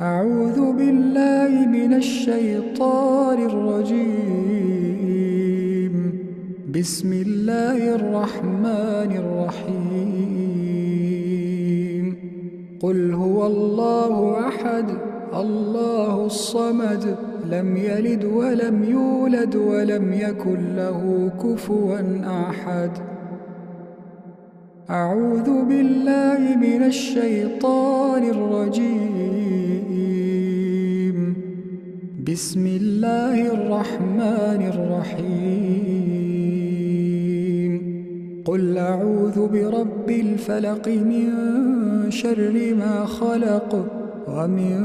أعوذ بالله من الشيطان الرجيم. بسم الله الرحمن الرحيم. قل هو الله أحد الله الصمد لم يلد ولم يولد ولم يكن له كفوا أحد. أعوذ بالله من الشيطان الرجيم. بسم الله الرحمن الرحيم. قل أعوذ برب الفلق من شر ما خلق ومن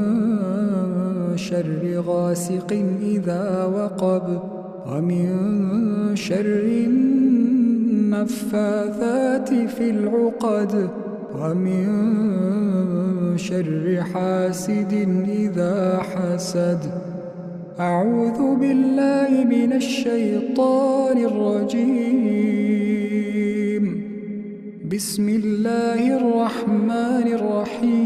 شر غاسق إذا وقب ومن شر النفاثات في العقد ومن شر حاسد إذا حسد. أعوذ بالله من الشيطان الرجيم. بسم الله الرحمن الرحيم.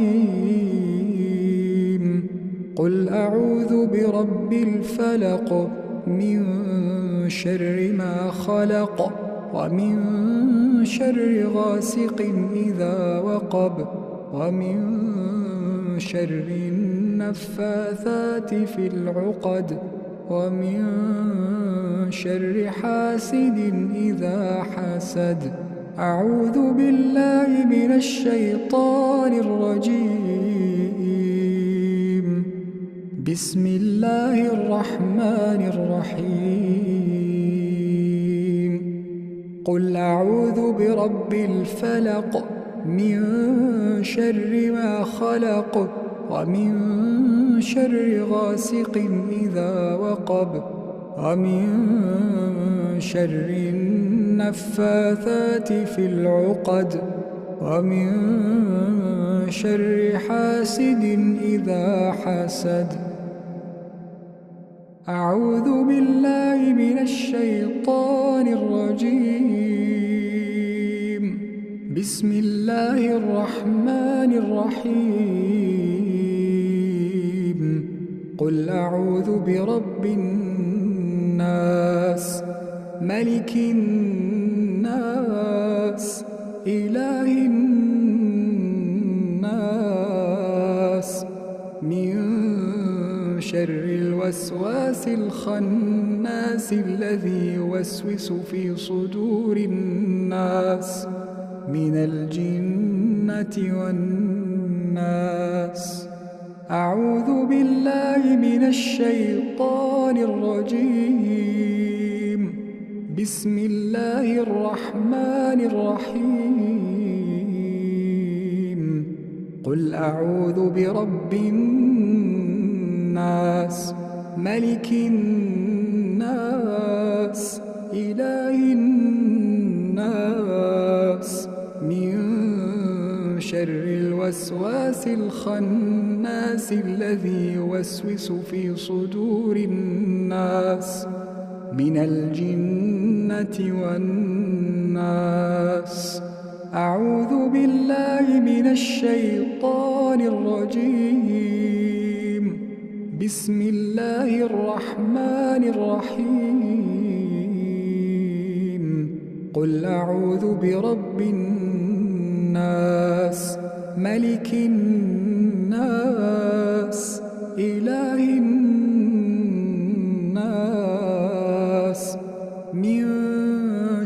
قل أعوذ برب الفلق من شر ما خلق ومن شر غاسق إذا وقب ومن شر النفاثات في العقد ومن شر حاسد إذا حسد. أعوذ بالله من الشيطان الرجيم. بسم الله الرحمن الرحيم. قل أعوذ برب الفلق من شر ما خلق ومن شر غاسق إذا وقب ومن شر النفاثات في العقد ومن شر حاسد إذا حسد. أعوذ بالله من الشيطان الرجيم. بسم الله الرحمن الرحيم. قل أعوذ برب الناس ملك الناس إله الناس من شر الوسواس الخناس الذي يوسوس في صدور الناس من الجنة والناس. أعوذ بالله من الشيطان الرجيم. بسم الله الرحمن الرحيم. قل أعوذ برب الناس ملك الناس إله الناس من شر الوسواس الخناس الذي يوسوس في صدور الناس من الجنة والناس. أعوذ بالله من الشيطان الرجيم. بسم الله الرحمن الرحيم. قل أعوذ برب الناس ملك الناس إله الناس من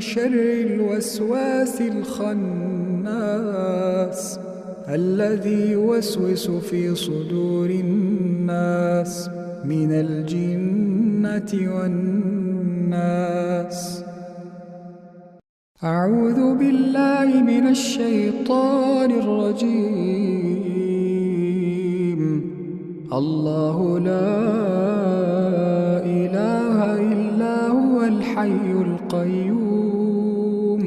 شر الوسواس الخناس الذي يوسوس في صدور الناس من الجنة والناس. أعوذ بالله من الشيطان الرجيم. الله لا إله إلا هو الحي القيوم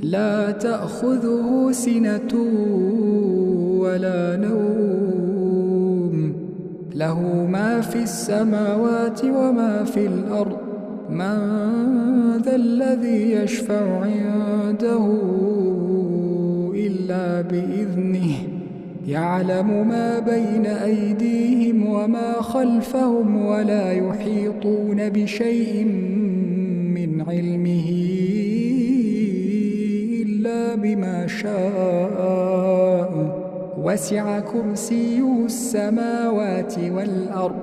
لا تأخذه سنة ولا نوم له ما في السماوات وما في الأرض. من ذا الذي يشفع عنده إلا بإذنه يعلم ما بين أيديهم وما خلفهم ولا يحيطون بشيء من علمه إلا بما شاء وسع كرسيه السماوات والأرض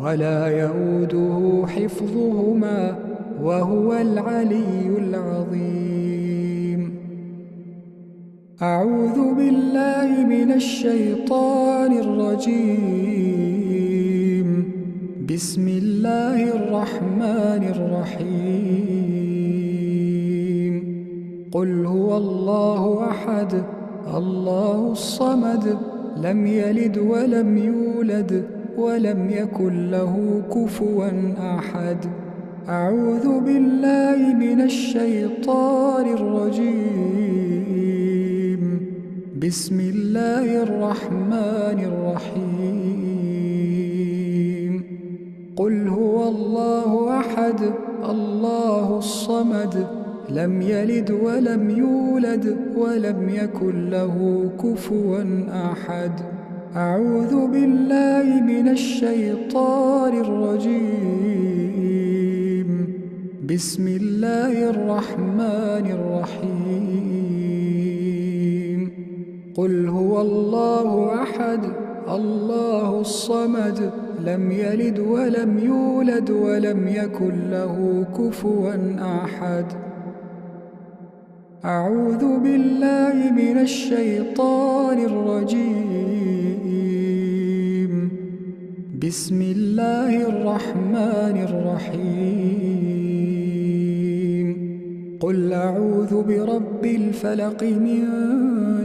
ولا يئوده حفظهما وهو العلي العظيم. أعوذ بالله من الشيطان الرجيم. بسم الله الرحمن الرحيم. قل هو الله أحد الله الصمد لم يلد ولم يولد ولم يكن له كفوا أحد. أعوذ بالله من الشيطان الرجيم. بسم الله الرحمن الرحيم. قل هو الله أحد الله الصمد لم يلد ولم يولد ولم يكن له كفوا أحد. أعوذ بالله من الشيطان الرجيم. بسم الله الرحمن الرحيم. قل هو الله أحد الله الصمد لم يلد ولم يولد ولم يكن له كفوا أحد. أعوذ بالله من الشيطان الرجيم. بسم الله الرحمن الرحيم. قل أعوذ برب الفلق من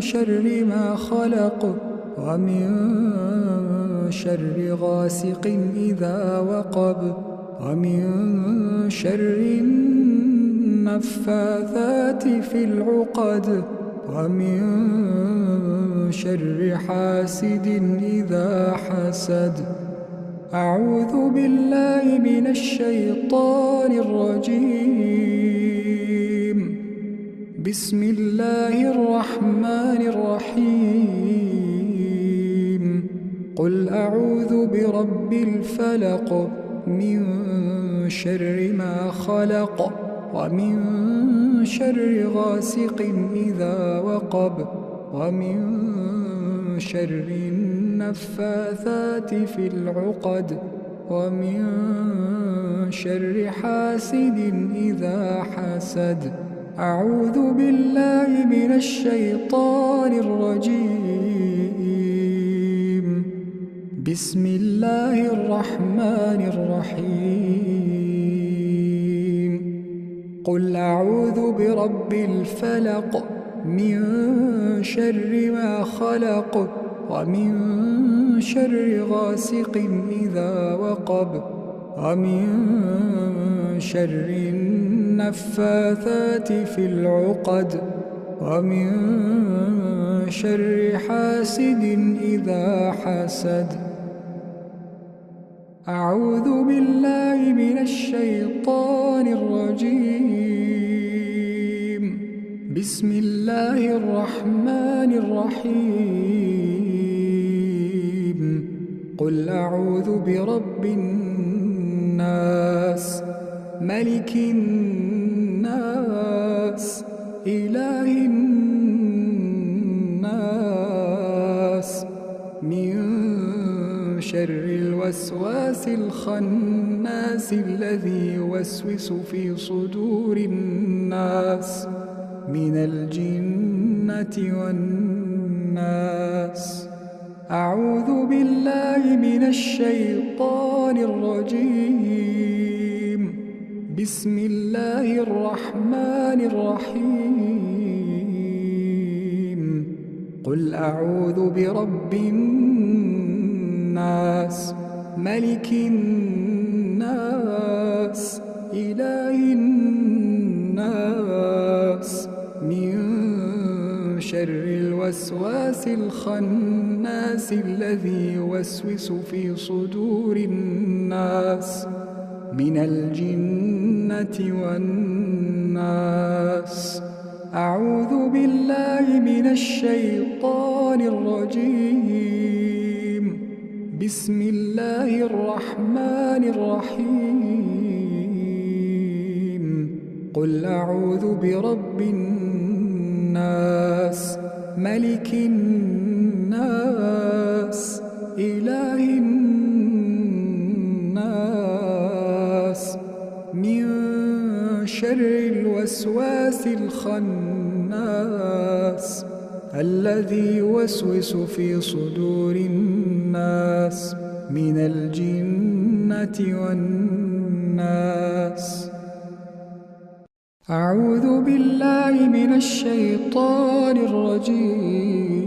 شر ما خلق ومن شر غاسق إذا وقب ومن شر النفاثات في العقد ومن شر حاسد إذا حسد. أعوذ بالله من الشيطان الرجيم. بسم الله الرحمن الرحيم. قل أعوذ برب الفلق من شر ما خلق ومن شر غاسق إذا وقب ومن شر النفاثات في العقد ومن شر حاسد إذا حسد. أعوذ بالله من الشيطان الرجيم. بسم الله الرحمن الرحيم. قل أعوذ برب الفلق من شر ما خلق ومن شر غاسق إذا وقب ومن شر النفاثات في العقد ومن شر حاسد إذا حسد. أعوذ بالله من الشيطان الرجيم. بسم الله الرحمن الرحيم. قل أعوذ برب الناس ملك الناس إله الناس من شر الوسواس الخناس الذي يوسوس في صدور الناس من الجنة والناس. أعوذ بالله من الشيطان الرجيم. بسم الله الرحمن الرحيم. قل أعوذ برب الناس ملك الناس إله الناس من شر الوسواس الخناس الذي يوسوس في صدور الناس من الجنة والناس. أعوذ بالله من الشيطان الرجيم. بسم الله الرحمن الرحيم. قل أعوذ برب الناس ملك الناس إله الناس من شر الوسواس الخناس الذي يوسوس في صدور الناس من الجنة والناس. أعوذ بالله من الشيطان الرجيم.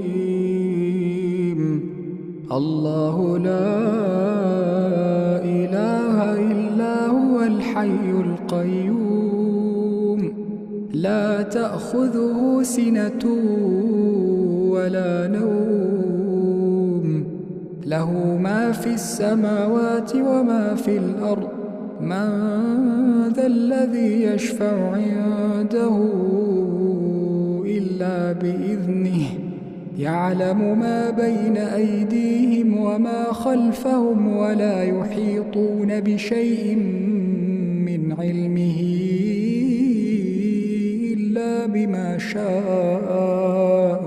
الله لا إله إلا هو الحي القيوم لا تأخذه سنة ولا نوم له ما في السماوات وما في الأرض من ذا الذي يشفع عنده إلا بإذنه يعلم ما بين أيديهم وما خلفهم ولا يحيطون بشيء من علمه إلا بما شاء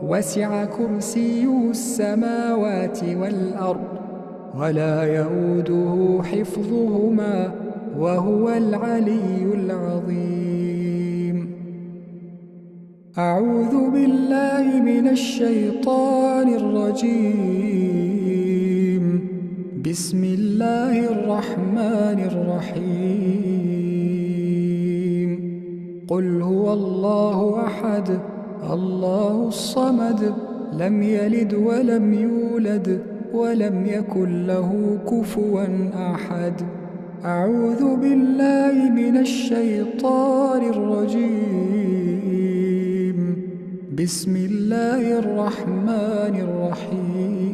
وسع كرسيه السماوات والأرض ولا يؤوده حفظهما وهو العلي العظيم. أعوذ بالله من الشيطان الرجيم. بسم الله الرحمن الرحيم. قل هو الله أحد الله الصمد لم يلد ولم يولد ولم يكن له كفوا أحد. أعوذ بالله من الشيطان الرجيم. بسم الله الرحمن الرحيم.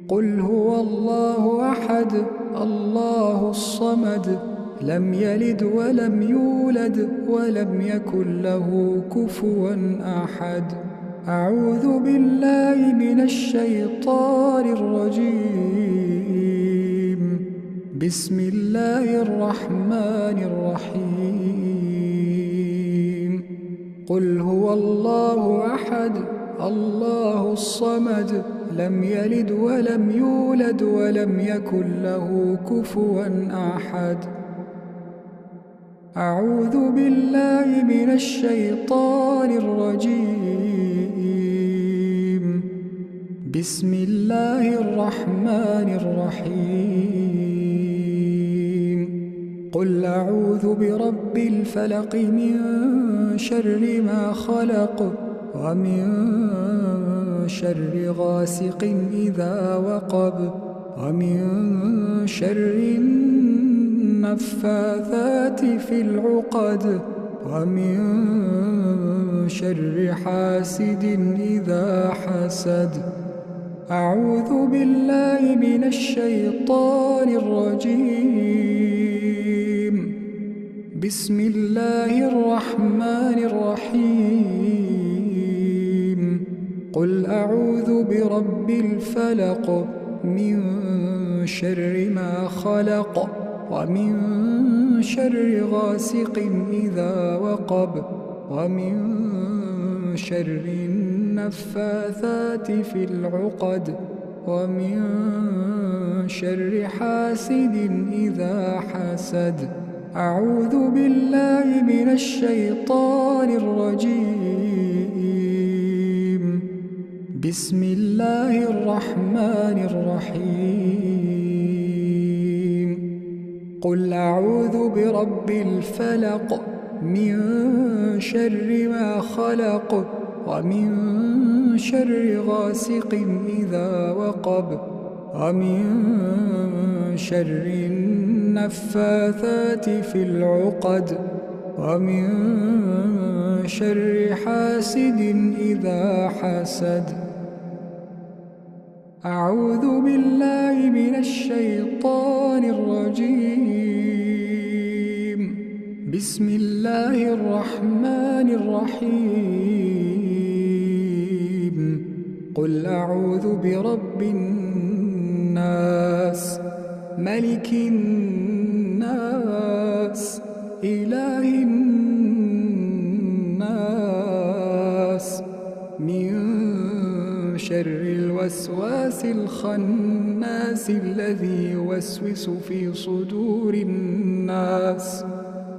قل هو الله أحد الله الصمد لم يلد ولم يولد ولم يكن له كفوا أحد. أعوذ بالله من الشيطان الرجيم. بسم الله الرحمن الرحيم. قل هو الله أحد الله الصمد لم يلد ولم يولد ولم يكن له كفوا أحد. أعوذ بالله من الشيطان الرجيم. بسم الله الرحمن الرحيم. قل أعوذ برب الفلق من شر ما خلق ومن شر غاسق إذا وقب ومن شر النفاثات في العقد ومن شر حاسد إذا حسد. أعوذ بالله من الشيطان الرجيم. بسم الله الرحمن الرحيم. قل أعوذ برب الفلق من شر ما خلق ومن شر غاسق إذا وقب ومن شر النفاثات في العقد ومن شر حاسد إذا حسد. أعوذ بالله من الشيطان الرجيم. بسم الله الرحمن الرحيم. قل أعوذ برب الفلق من شر ما خلق ومن شر غاسق إذا وقب ومن شر النفاثات في العقد ومن شر حاسد إذا حسد. أعوذ بالله من الشيطان الرجيم. بسم الله الرحمن الرحيم قل أعوذ برب الناس ملك الناس إله الناس من شر الوسواس الخناس الذي يوسوس في صدور الناس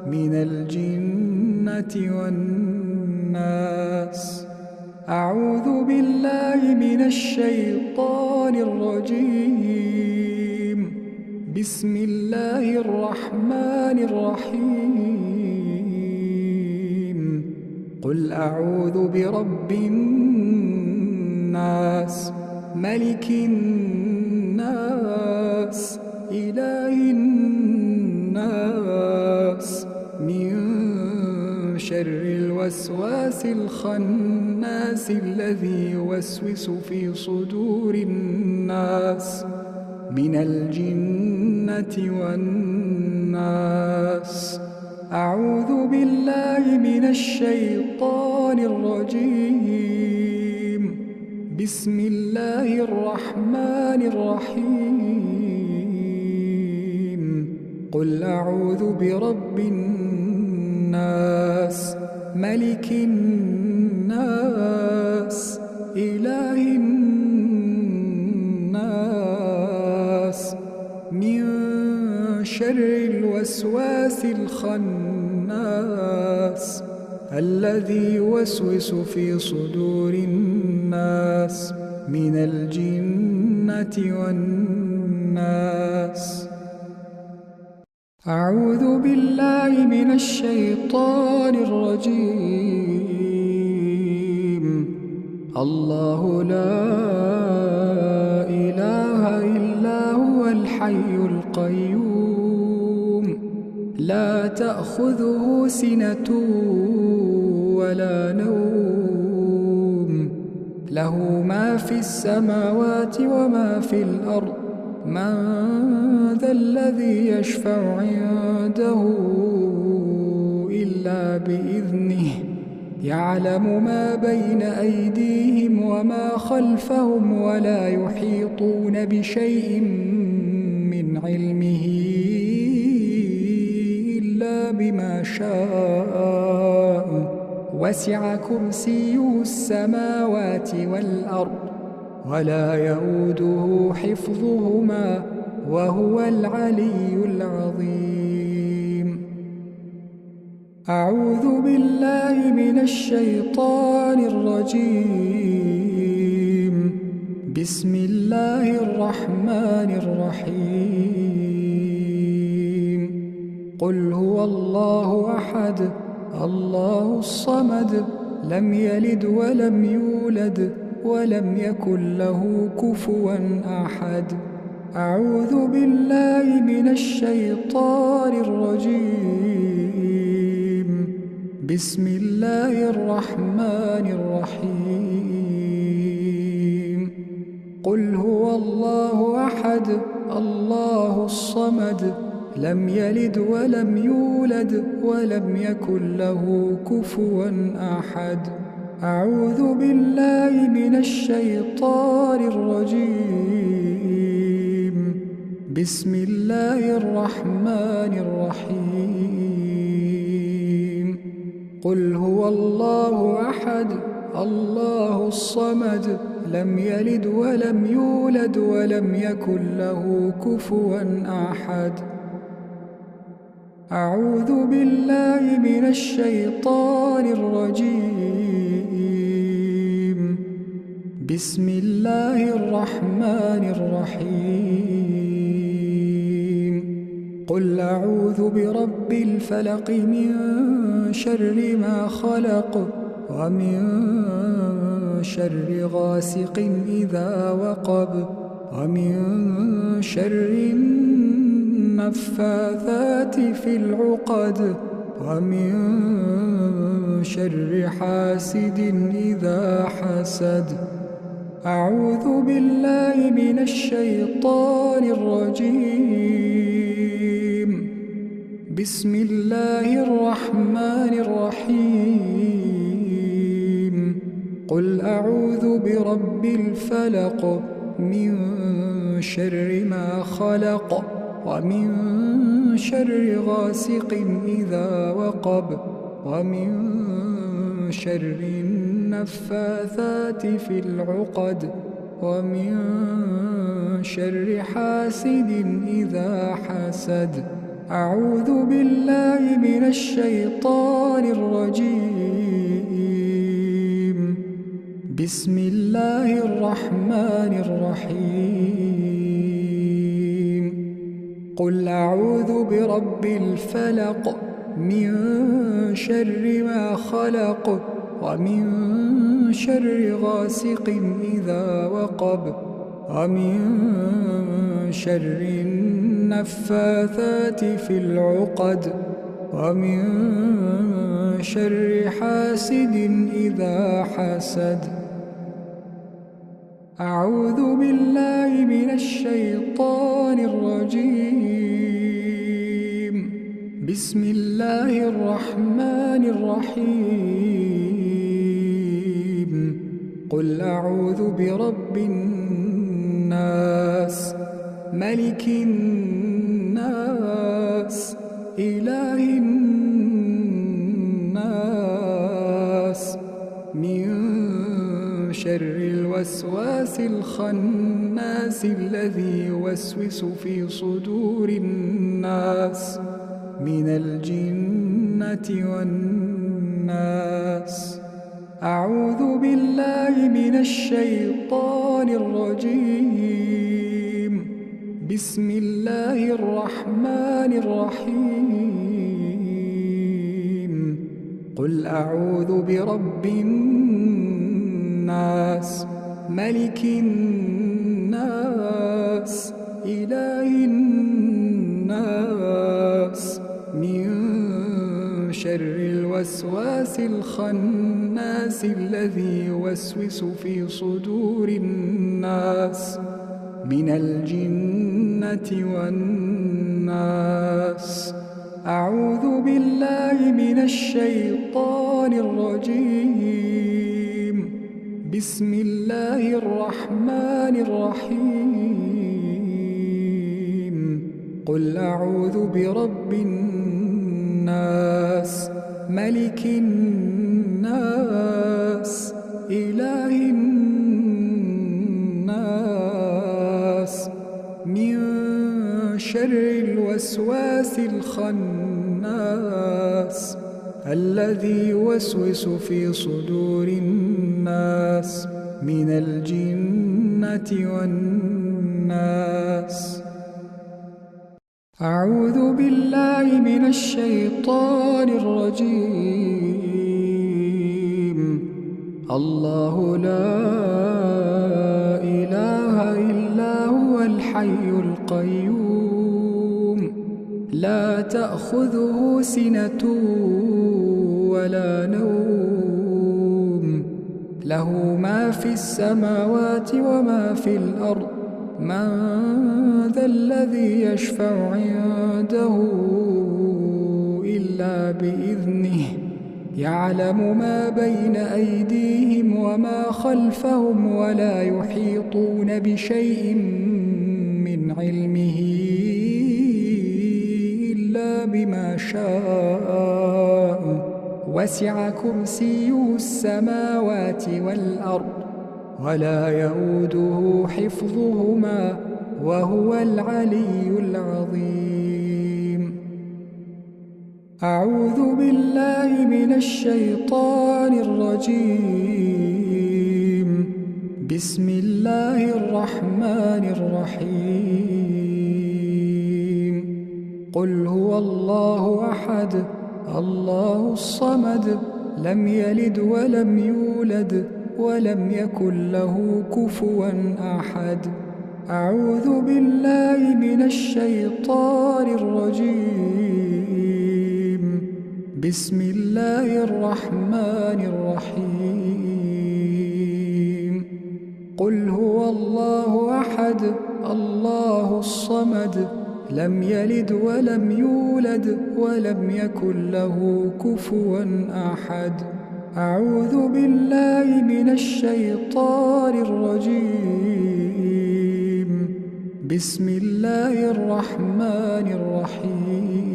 من الجنة والناس. أعوذ بالله من الشيطان الرجيم. بسم الله الرحمن الرحيم قل أعوذ برب الناس ملك الناس إله الناس من شر الوسواس الخناس الذي يوسوس في صدور الناس من الجنة والناس. أعوذ بالله من الشيطان الرجيم. بسم الله الرحمن الرحيم قل أعوذ برب الناس ملك الناس إله الناس من شر الوسواس الخناس الذي يوسوس في صدور الناس من الجنة والناس. أعوذ بالله من الشيطان الرجيم. الله لا إله إلا هو الحي القيوم لا تأخذه سنة ولا نوم له ما في السماوات وما في الأرض من ذا الذي يشفع عنده إلا بإذنه يعلم ما بين أيديهم وما خلفهم ولا يحيطون بشيء من علمه إلا بما شاء وسع كرسيه السماوات والأرض ولا يؤوده حفظهما وهو العلي العظيم. أعوذ بالله من الشيطان الرجيم. بسم الله الرحمن الرحيم قل هو الله أحد الله الصمد لم يلد ولم يولد ولم يكن له كفوا أحد. أعوذ بالله من الشيطان الرجيم. بسم الله الرحمن الرحيم قل هو الله أحد الله الصمد لم يلد ولم يولد ولم يكن له كفوا أحد. أعوذ بالله من الشيطان الرجيم. بسم الله الرحمن الرحيم قل هو الله أحد الله الصمد لم يلد ولم يولد ولم يكن له كفوا أحد. أعوذ بالله من الشيطان الرجيم. بسم الله الرحمن الرحيم قل أعوذ برب الفلق من شر ما خلق ومن شر غاسق إذا وقب ومن شر النفاثات في العقد ومن شر حاسد إذا حسد. أعوذ بالله من الشيطان الرجيم. بسم الله الرحمن الرحيم قل أعوذ برب الفلق من شر ما خلق ومن شر غاسق إذا وقب ومن شر النفاثات في العقد ومن شر حاسد إذا حسد أعوذ بالله من الشيطان الرجيم بسم الله الرحمن الرحيم قل أعوذ برب الفلق من شر ما خلق ومن شر غاسق إذا وقب ومن شر النفاثات في العقد ومن شر حاسد إذا حسد أعوذ بالله من الشيطان الرجيم بسم الله الرحمن الرحيم قل أعوذ برب الناس ملك الناس إله الناس من شر الوسواس الخناس الذي يوسوس في صدور الناس من الجنة والناس أعوذ بالله من الشيطان الرجيم بسم الله الرحمن الرحيم قل أعوذ برب الناس ملك الناس إله الناس من شر الوسواس الخناس الذي يوسوس في صدور الناس من الجنة والناس أعوذ بالله من الشيطان الرجيم بسم الله الرحمن الرحيم قل أعوذ برب الناس ملك الناس إله الناس من شر الوسواس الخناس الذي يوسوس في صدور الناس من الجنة والناس أعوذ بالله من الشيطان الرجيم الله لا إله إلا هو الحي القيوم لا تأخذه سنة ولا نوم له ما في السماوات وما في الأرض من ذا الذي يشفع عنده إلا بإذنه يعلم ما بين أيديهم وما خلفهم ولا يحيطون بشيء من علمه إلا بما شاء وسع كرسيه السماوات والأرض ولا يؤوده حفظهما وهو العلي العظيم أعوذ بالله من الشيطان الرجيم بسم الله الرحمن الرحيم قل هو الله أحد الله الصمد لم يلد ولم يولد ولم يكن له كفوا أحد أعوذ بالله من الشيطان الرجيم بسم الله الرحمن الرحيم قل هو الله أحد الله الصمد لم يلد ولم يولد ولم يكن له كفوا أحد. أعوذ بالله من الشيطان الرجيم. بسم الله الرحمن الرحيم.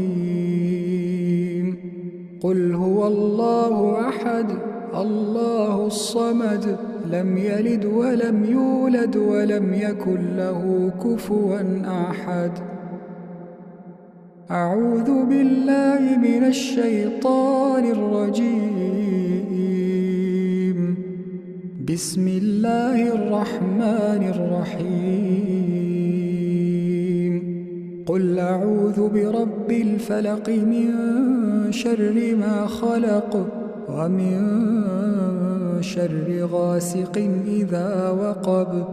قل هو الله أحد الله الصمد لم يلد ولم يولد ولم يكن له كفوا أحد. أعوذ بالله من الشيطان الرجيم. بسم الله الرحمن الرحيم. قل أعوذ برب الفلق من شر ما خلق ومن شر غاسق إذا وقب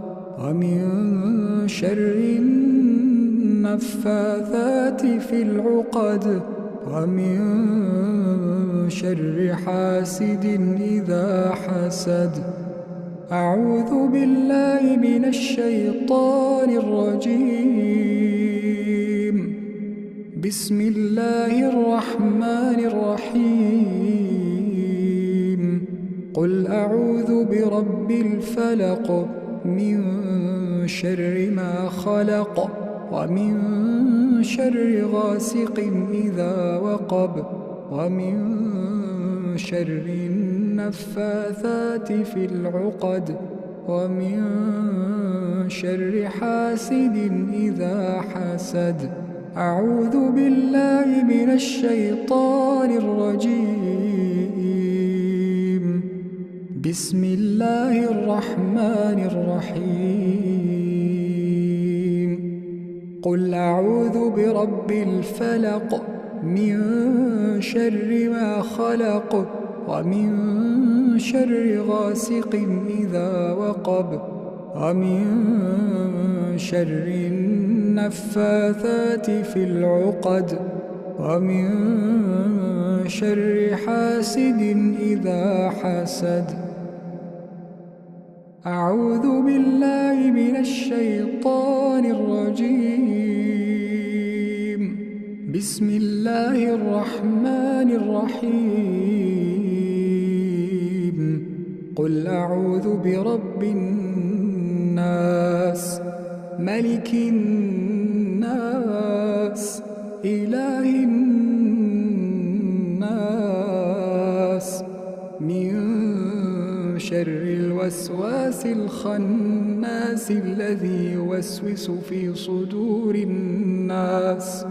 ومن شر النفاثات في العقد ومن شر حاسد إذا حسد. أعوذ بالله من الشيطان الرجيم. بسم الله الرحمن الرحيم. قل أعوذ برب الفلق من شر ما خلق ومن شر غاسق إذا وقب ومن شر النفاثات في العقد ومن شر حاسد إذا حسد. أعوذ بالله من الشيطان الرجيم. بسم الله الرحمن الرحيم. قل أعوذ برب الفلق من شر ما خلق ومن شر غاسق إذا وقب ومن شر النفاثات في العقد ومن شر حاسد إذا حسد. أعوذ بالله من الشيطان الرجيم. بسم الله الرحمن الرحيم. قل أعوذ برب الناس ملك الناس إله الناس من شر الوسواس الخناس الذي يوسوس في صدور الناس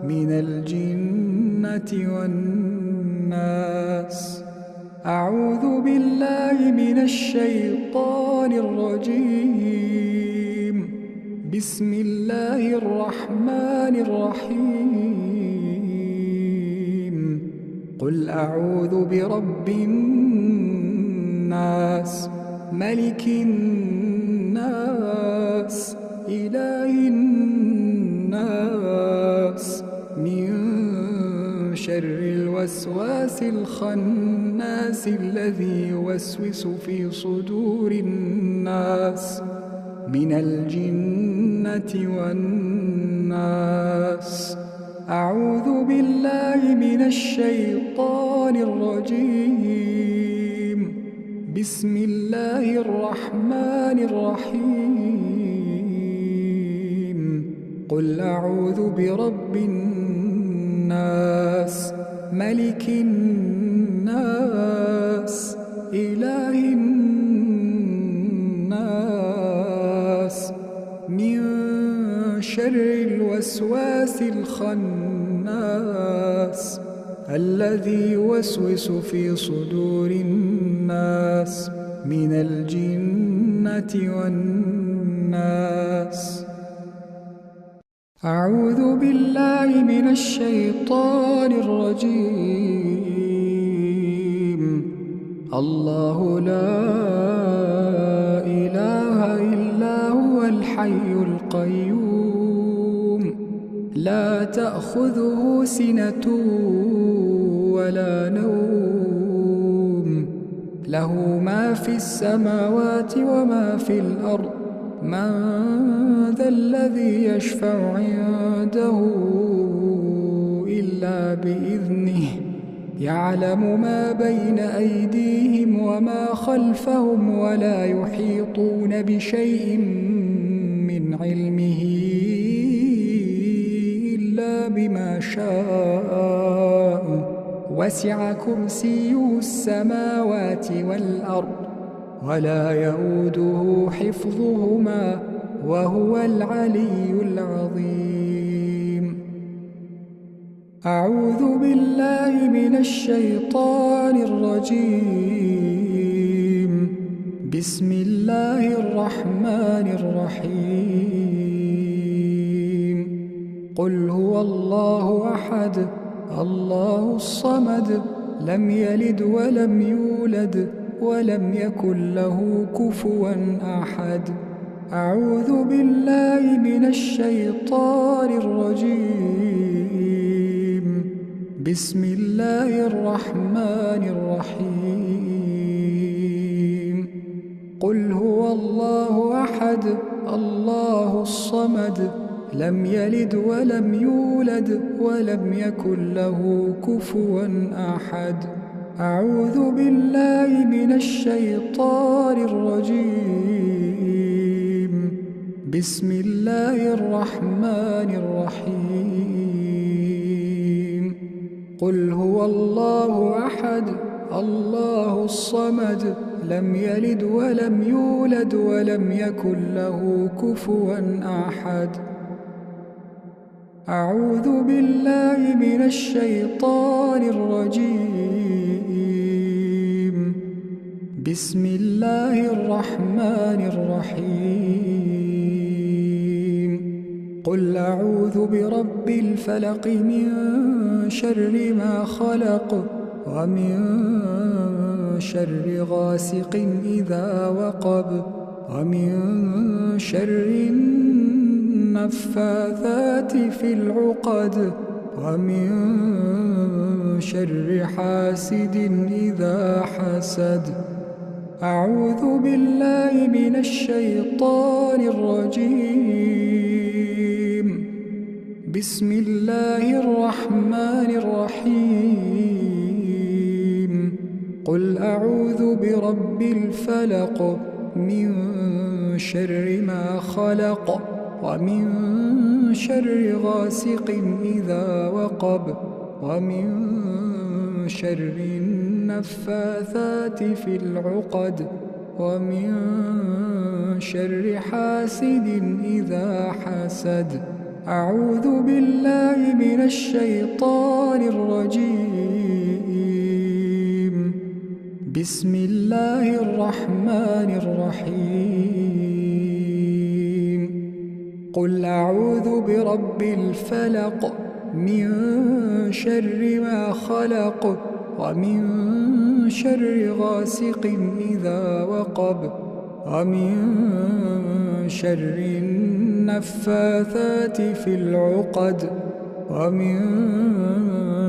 من الجنة والناس. أعوذ بالله من الشيطان الرجيم. بسم الله الرحمن الرحيم. قل أعوذ برب الناس ملك الناس إله الناس من شر الوسواس الخناس الذي يوسوس في صدور الناس من الجنة والناس. أعوذ بالله من الشيطان الرجيم. بسم الله الرحمن الرحيم. قل أعوذ برب الناس ملك الناس إله الناس من شر الوسواس الخناس الذي يوسوس في صدور الناس من الجنة والناس. أعوذ بالله من الشيطان الرجيم. الله لا إله إلا هو الحي القيوم لا تأخذه سنة ولا نوم له ما في السماوات وما في الأرض من ذا ذا الذي يشفع عنده إلا بإذنه يعلم ما بين أيديهم وما خلفهم ولا يحيطون بشيء من علمه إلا بما شاء وسع كرسيه السماوات والأرض ولا يؤوده حفظهما وهو العلي العظيم. أعوذ بالله من الشيطان الرجيم. بسم الله الرحمن الرحيم. قل هو الله أحد الله الصمد لم يلد ولم يولد ولم يكن له كفوا أحد. أعوذ بالله من الشيطان الرجيم. بسم الله الرحمن الرحيم. قل هو الله أحد الله الصمد لم يلد ولم يولد ولم يكن له كفوا أحد. أعوذ بالله من الشيطان الرجيم. بسم الله الرحمن الرحيم. قل هو الله أحد الله الصمد لم يلد ولم يولد ولم يكن له كفوا أحد. أعوذ بالله من الشيطان الرجيم. بسم الله الرحمن الرحيم. قل أعوذ برب الفلق من شر ما خلق ومن شر غاسق إذا وقب ومن شر النفاثات في العقد ومن شر حاسد إذا حسد. أعوذ بالله من الشيطان الرجيم. بسم الله الرحمن الرحيم. قل أعوذ برب الفلق من شر ما خلق ومن شر غاسق إذا وقب ومن شر النفاثات في العقد ومن شر حاسد إذا حسد. أعوذ بالله من الشيطان الرجيم. بسم الله الرحمن الرحيم. قل أعوذ برب الفلق من شر ما خلق ومن شر غاسق إذا وقب ومن شر النفاثات في العقد ومن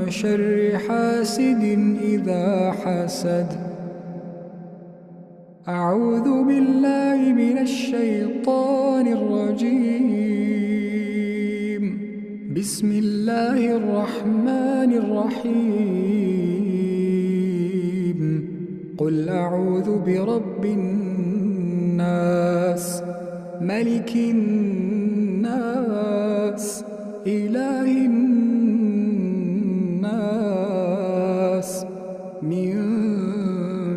شر حاسد إذا حسد. أعوذ بالله من الشيطان الرجيم. بسم الله الرحمن الرحيم. قل أعوذ برب الناس ملك الناس إله الناس من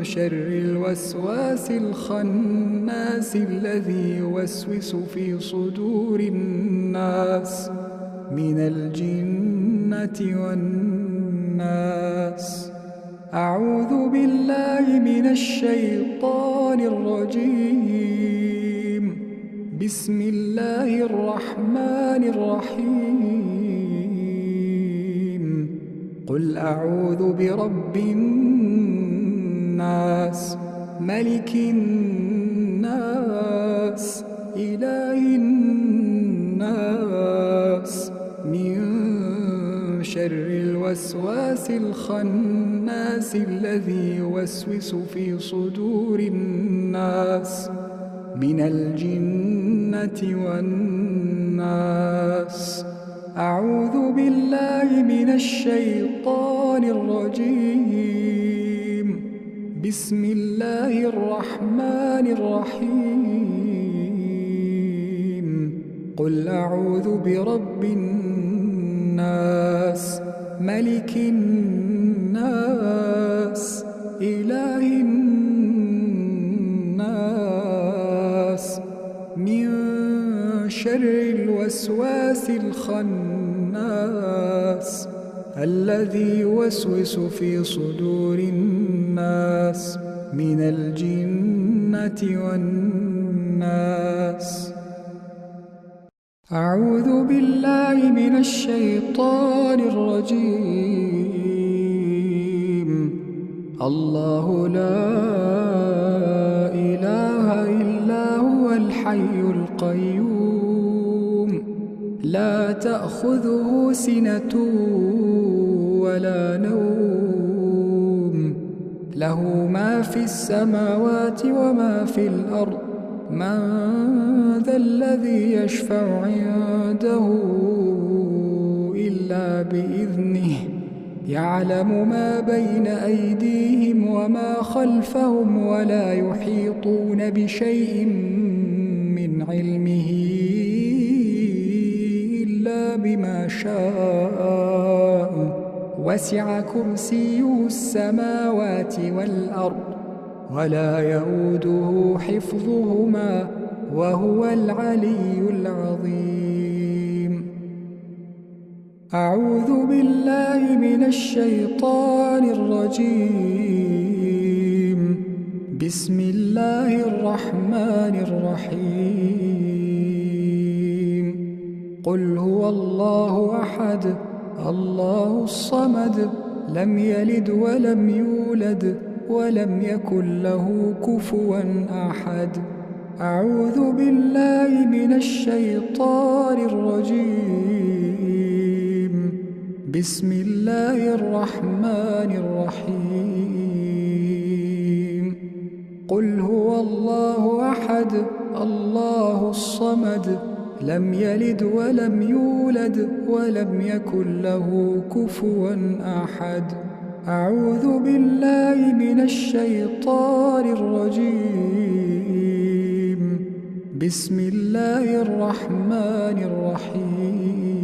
شر الوسواس الخناس الذي يوسوس في صدور الناس من الجنة والناس. أعوذ بالله من الشيطان الرجيم. بسم الله الرحمن الرحيم. قل أعوذ برب الناس ملك الناس إله الناس من شر الوسواس الخناس الذي يوسوس في صدور الناس من الجنة والناس. أعوذ بالله من الشيطان الرجيم. بسم الله الرحمن الرحيم. قل أعوذ برب الناس ملك الناس إله الناس من شر الوسواس الخناس الذي يوسوس في صدور الناس من الجنة والناس. أعوذ بالله من الشيطان الرجيم. الله لا إله إلا هو الحي القيوم لا تأخذه سنة ولا نوم له ما في السماوات وما في الأرض. من ذا الذي يشفع عنده إلا بإذنه يعلم ما بين أيديهم وما خلفهم ولا يحيطون بشيء من علمه إلا بما شاء. وسع كرسيه السماوات والأرض ولا يئوده حفظهما وهو العلي العظيم. أعوذ بالله من الشيطان الرجيم. بسم الله الرحمن الرحيم. قل هو الله أحد الله الصمد لم يلد ولم يولد ولم يكن له كفوا أحد. أعوذ بالله من الشيطان الرجيم. بسم الله الرحمن الرحيم. قل هو الله أحد الله الصمد لم يلد ولم يولد ولم يكن له كفوا أحد. أعوذ بالله من الشيطان الرجيم. بسم الله الرحمن الرحيم.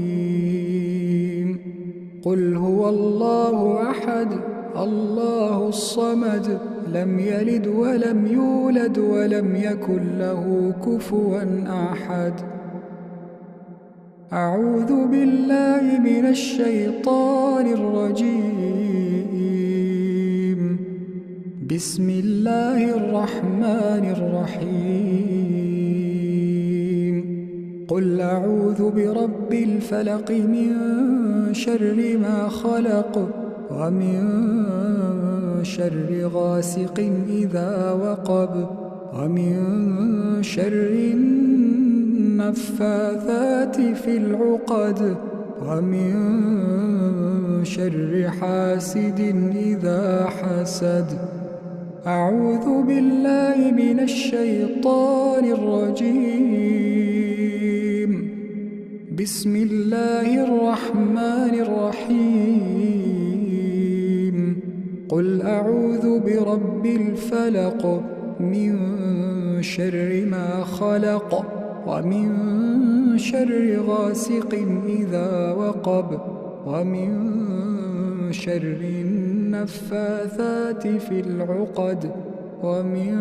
قل هو الله أحد الله الصمد لم يلد ولم يولد ولم يكن له كفوا أحد. أعوذ بالله من الشيطان الرجيم. بسم الله الرحمن الرحيم. قل أعوذ برب الفلق من شر ما خلق ومن شر غاسق إذا وقب ومن شر النفاثات في العقد ومن شر حاسد إذا حسد. أعوذ بالله من الشيطان الرجيم. بسم الله الرحمن الرحيم. قل أعوذ برب الفلق من شر ما خلق ومن شر غاسق إذا وقب ومن شر النفاثات في العقد ومن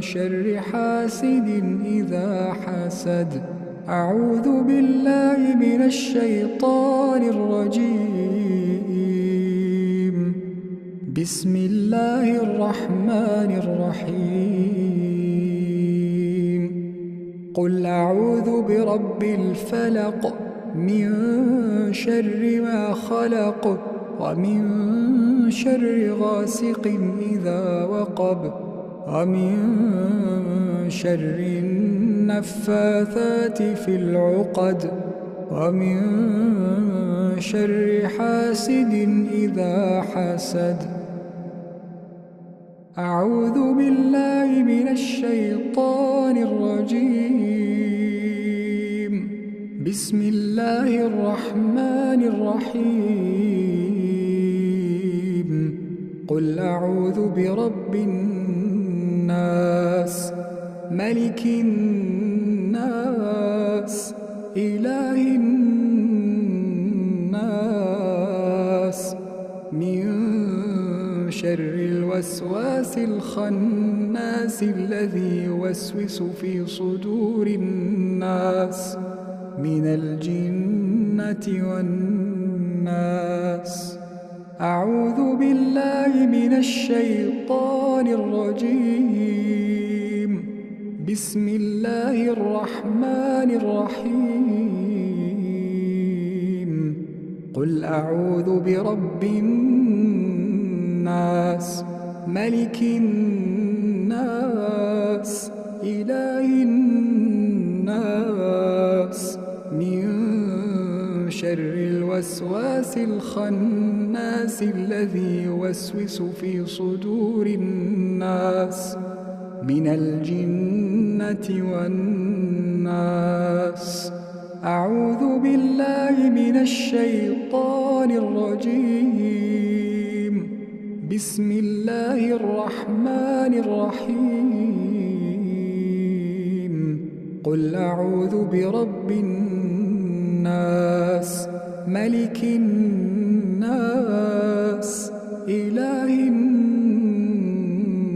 شر حاسد إذا حسد. أعوذ بالله من الشيطان الرجيم. بسم الله الرحمن الرحيم. قل أعوذ برب الفلق من شر ما خلق ومن شر غاسق إذا وقب ومن شر النفاثات في العقد ومن شر حاسد إذا حسد. أعوذ بالله من الشيطان الرجيم. بسم الله الرحمن الرحيم. قل أعوذ برب الناس ملك الناس إله الناس من شر الوسواس الخناس الذي يوسوس في صدور الناس من الجنة والناس. أعوذ بالله من الشيطان الرجيم. بسم الله الرحمن الرحيم. قل أعوذ برب الناس ملك الناس إله الناس من شر الوسواس الخناس الذي يوسوس في صدور الناس من الجنة والناس. أعوذ بالله من الشيطان الرجيم. بسم الله الرحمن الرحيم. قل أعوذ برب الناس ملك الناس إله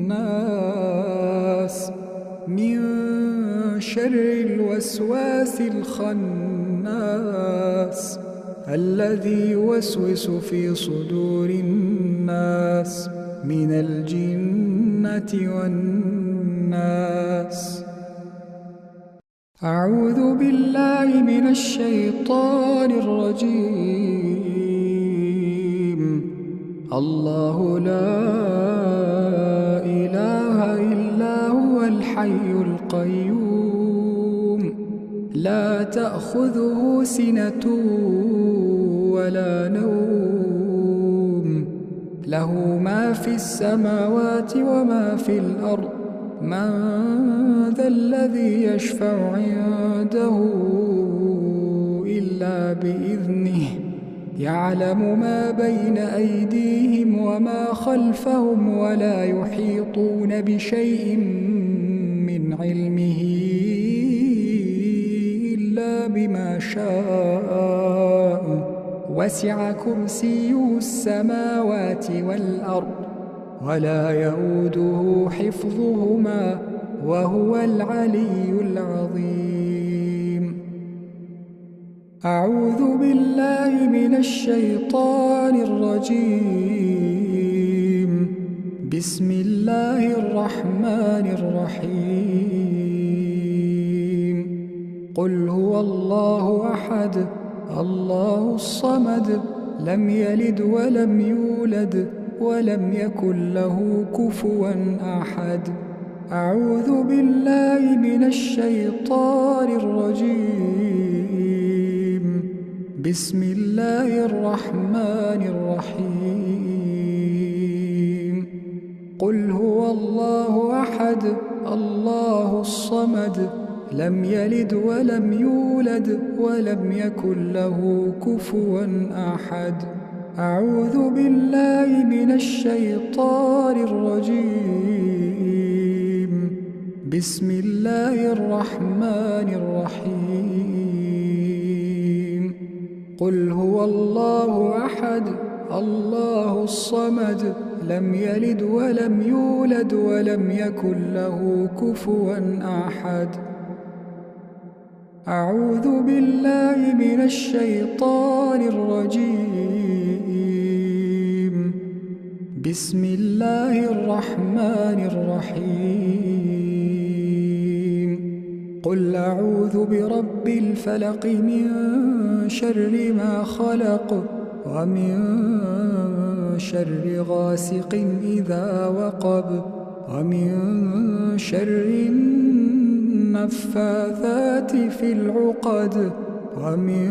الناس من شر الوسواس الخناس الذي يوسوس في صدور الناس من الجنة والناس. أعوذ بالله من الشيطان الرجيم. الله لا إله إلا هو الحي القيوم لا تأخذه سنة ولا نوم له ما في السماوات وما في الأرض. من ذا الذي يشفع عنده إلا بإذنه يعلم ما بين أيديهم وما خلفهم ولا يحيطون بشيء من علمه إلا بما شاء. وسع كرسيه السماوات والأرض ولا يؤوده حفظهما وهو العلي العظيم. أعوذ بالله من الشيطان الرجيم. بسم الله الرحمن الرحيم. قل هو الله أحد الله الصمد لم يلد ولم يولد ولم يكن له كفوا أحد. أعوذ بالله من الشيطان الرجيم. بسم الله الرحمن الرحيم. قل هو الله أحد الله الصمد لم يلد ولم يولد ولم يكن له كفوا أحد. أعوذ بالله من الشيطان الرجيم. بسم الله الرحمن الرحيم. قل هو الله أحد الله الصمد لم يلد ولم يولد ولم يكن له كفوا أحد. أعوذ بالله من الشيطان الرجيم. بسم الله الرحمن الرحيم. قل أعوذ برب الفلق من شر ما خلق ومن شر غاسق إذا وقب ومن شر النفاثات في العقد ومن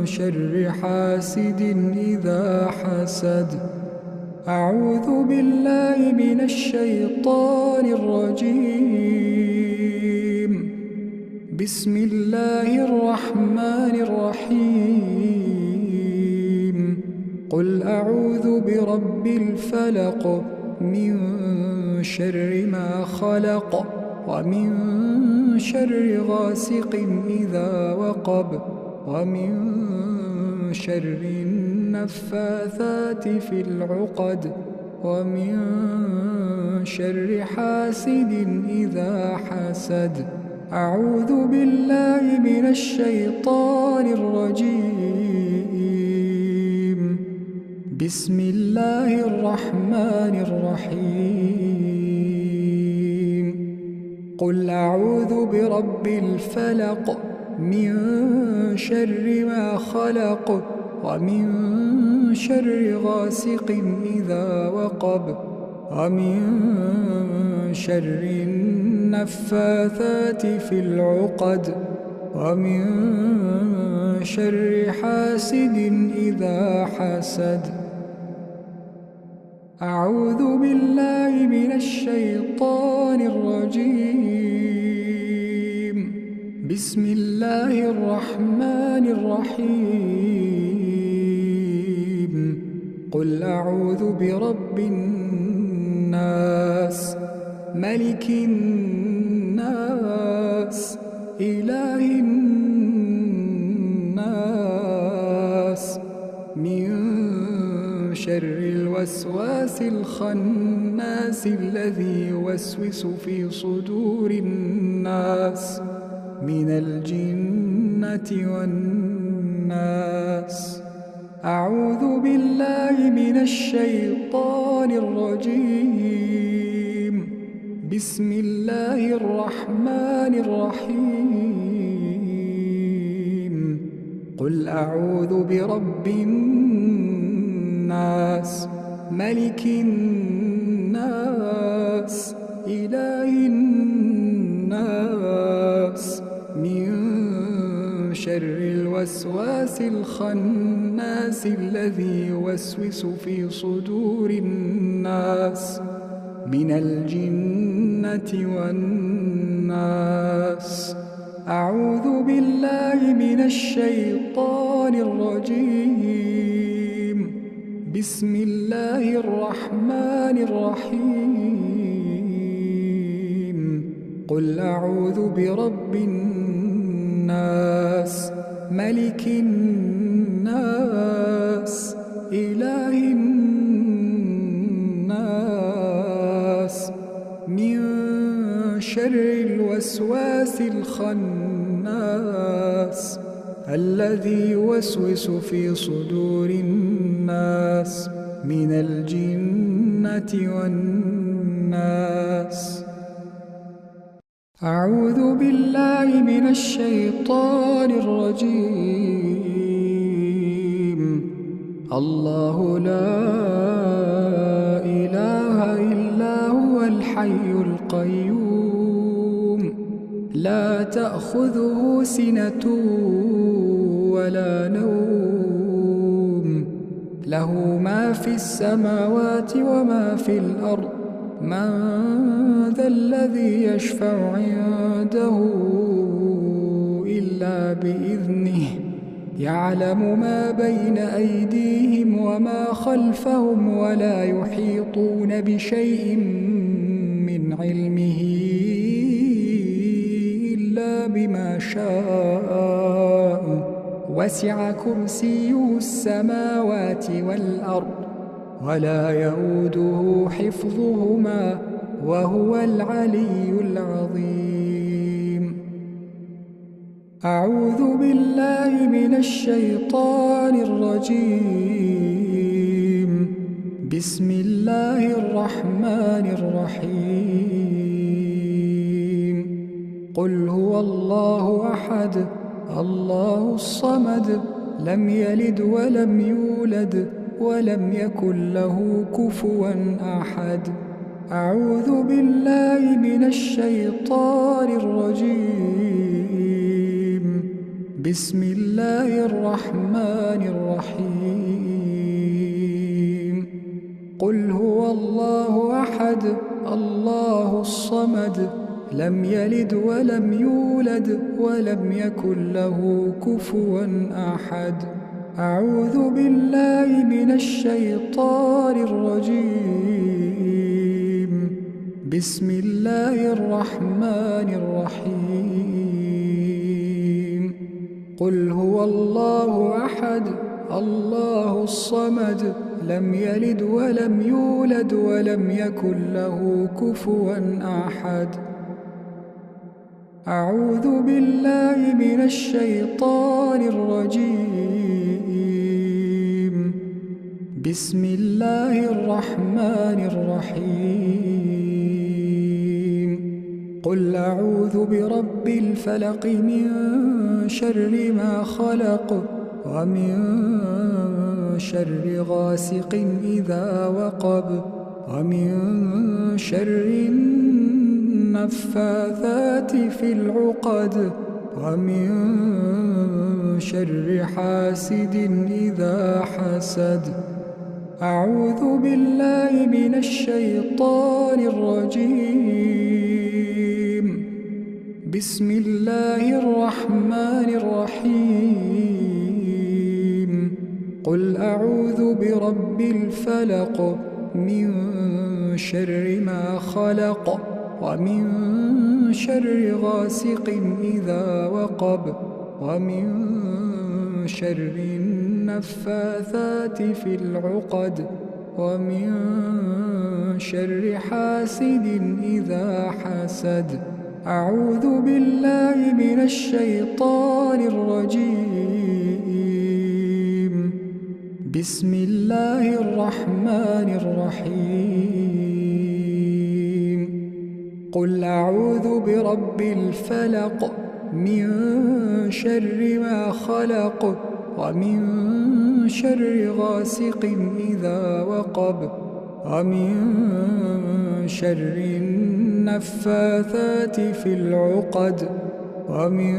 شر حاسد إذا حسد. أعوذ بالله من الشيطان الرجيم. بسم الله الرحمن الرحيم. قل أعوذ برب الفلق من شر ما خلق ومن شر غاسق إذا وقب ومن شر النفاثات في العقد ومن شر حاسد إذا حسد. أعوذ بالله من الشيطان الرجيم. بسم الله الرحمن الرحيم. قل أعوذ برب الفلق من شر ما خلق ومن شر غاسق إذا وقب ومن شر النفاثات في العقد ومن شر حاسد إذا حسد. أعوذ بالله من الشيطان الرجيم. بسم الله الرحمن الرحيم. قل أعوذ برب الناس ملك الناس إله الناس من شر الوسواس الخناس الذي يوسوس في صدور الناس من الجنة والناس. أعوذ بالله من الشيطان الرجيم. بسم الله الرحمن الرحيم. قل أعوذ برب الناس ملك الناس إله الناس من شر الوسواس الخناس الذي يوسوس في صدور الناس من الجنة والناس. أعوذ بالله من الشيطان الرجيم. بسم الله الرحمن الرحيم. قل أعوذ برب الناس ملك الناس إله الناس من شر الوسواس الخناس الذي يوسوس في صدور الناس من الجنة والناس. أعوذ بالله من الشيطان الرجيم. الله لا إله إلا هو الحي القيوم لا تأخذه سنة ولا نوم له ما في السماوات وما في الأرض. من ذا الذي يشفع عنده إلا بإذنه يعلم ما بين أيديهم وما خلفهم ولا يحيطون بشيء من علمه إلا بما شاء وسع كرسيه السماوات والأرض ولا يؤوده حفظهما وهو العلي العظيم. أعوذ بالله من الشيطان الرجيم. بسم الله الرحمن الرحيم. قل هو الله أحد الله الصمد لم يلد ولم يولد ولم يكن له كفوا أحد. أعوذ بالله من الشيطان الرجيم. بسم الله الرحمن الرحيم. قل هو الله أحد الله الصمد لم يلد ولم يولد ولم يكن له كفوا أحد. أعوذ بالله من الشيطان الرجيم. بسم الله الرحمن الرحيم. قل هو الله أحد الله الصمد لم يلد ولم يولد ولم يكن له كفوا أحد. أعوذ بالله من الشيطان الرجيم. بسم الله الرحمن الرحيم. قل أعوذ برب الفلق من شر ما خلق ومن شر غاسق إذا وقب ومن شر النفاثات في العقد ومن شر حاسد إذا حسد. أعوذ بالله من الشيطان الرجيم. بسم الله الرحمن الرحيم. قل أعوذ برب الفلق من شر ما خلق ومن شر غاسق إذا وقب ومن شر النفاثات في العقد ومن شر حاسد إذا حسد. أعوذ بالله من الشيطان الرجيم. بسم الله الرحمن الرحيم. قل أعوذ برب الفلق من شر ما خلق ومن شر غاسق إذا وقب ومن شر النفاثات في العقد ومن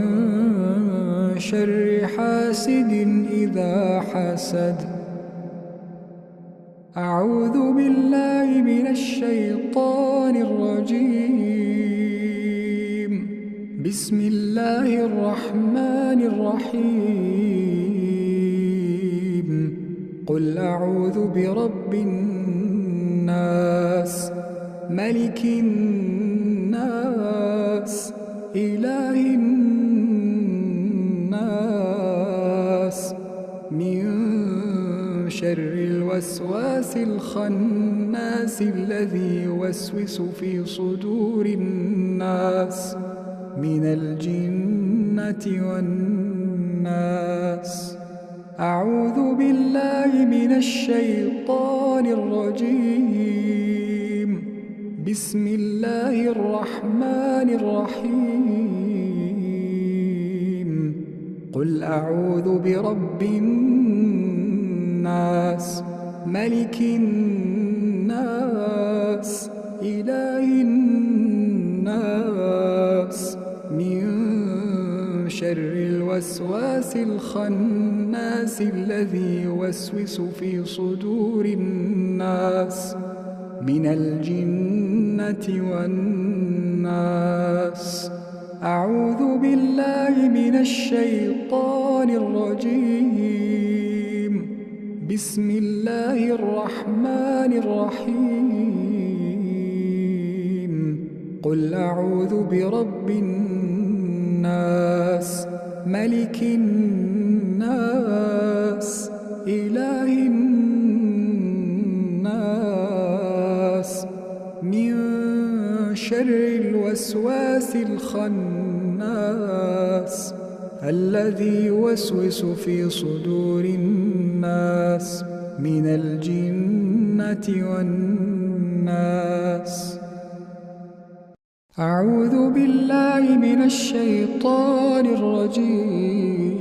شر حاسد إذا حسد. أعوذ بالله من الشيطان الرجيم. بسم الله الرحمن الرحيم. قل أعوذ برب الناس ملك الناس إله الناس من شر الوسواس الخناس الذي يوسوس في صدور الناس من الجنة والناس. أعوذ بالله من الشيطان الرجيم. بسم الله الرحمن الرحيم. قل أعوذ برب الناس ملك الناس إله الناس من شر الوسواس الخناس الذي يوسوس في صدور الناس من الجنة والناس. أعوذ بالله من الشيطان الرجيم. بسم الله الرحمن الرحيم. قل أعوذ برب الناس ملك الناس إله الناس من شر الوسواس الخناس الذي يوسوس في صدور الناس من الجنة والناس. أعوذ بالله من الشيطان الرجيم.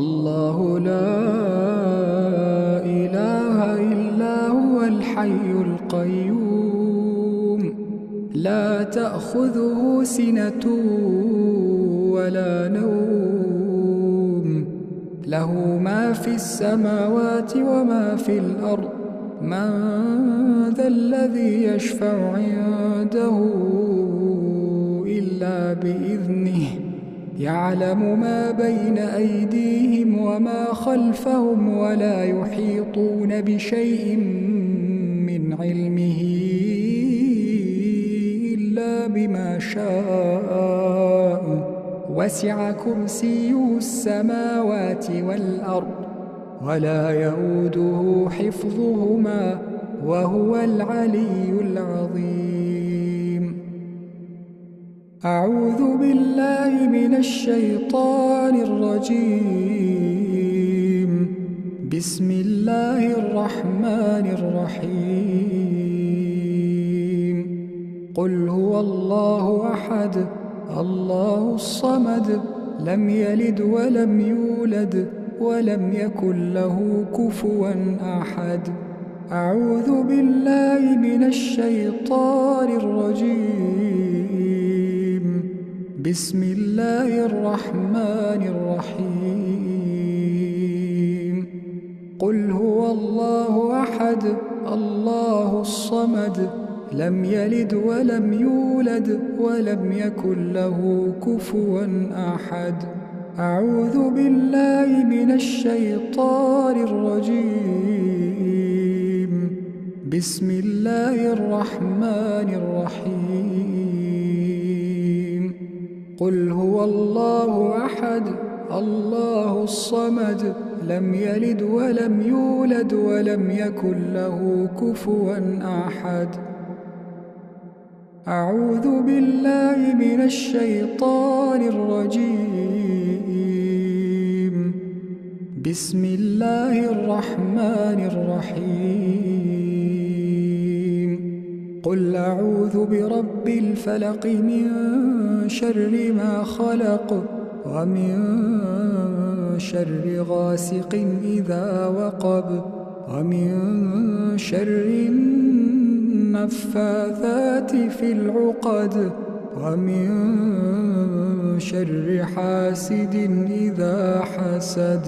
الله لا إله إلا هو الحي القيوم لا تأخذه سنة ولا نوم له ما في السماوات وما في الأرض من ذا الذي يشفع عنده إلا بإذنه يعلم ما بين أيديهم وما خلفهم ولا يحيطون بشيء من علمه إلا بما شاء وسع كرسيه السماوات والأرض ولا يؤوده حفظهما وهو العلي العظيم. أعوذ بالله من الشيطان الرجيم. بسم الله الرحمن الرحيم. قل هو الله أحد الله الصمد لم يلد ولم يولد ولم يكن له كفوا أحد. أعوذ بالله من الشيطان الرجيم. بسم الله الرحمن الرحيم. قل هو الله أحد الله الصمد لم يلد ولم يولد ولم يكن له كفوا أحد. أعوذ بالله من الشيطان الرجيم. بسم الله الرحمن الرحيم. قل هو الله أحد الله الصمد لم يلد ولم يولد ولم يكن له كفوا أحد. أعوذ بالله من الشيطان الرجيم. بسم الله الرحمن الرحيم. قل أعوذ برب الفلق من شر ما خلق ومن شر غاسق إذا وقب ومن شر النفاثات في العقد ومن شر حاسد إذا حسد.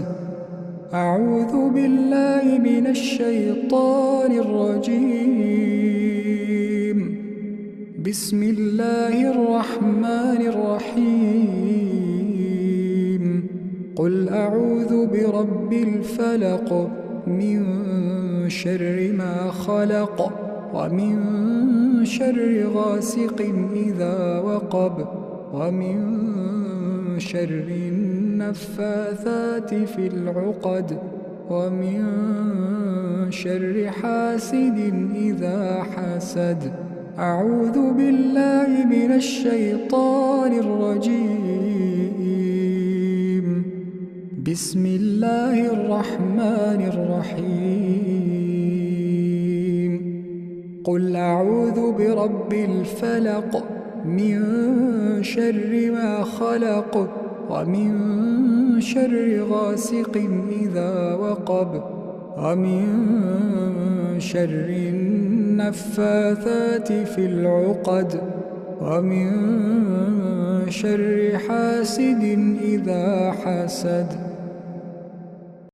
أعوذ بالله من الشيطان الرجيم. بسم الله الرحمن الرحيم. قل أعوذ برب الفلق من شر ما خلق ومن شر غاسق إذا وقب ومن شر النفاثات في العقد ومن شر حاسد إذا حسد. أعوذ بالله من الشيطان الرجيم. بسم الله الرحمن الرحيم. قل أعوذ برب الفلق من شر ما خلق ومن شر غاسق إذا وقب ومن شر النفاثات في العقد ومن شر حاسد إذا حسد.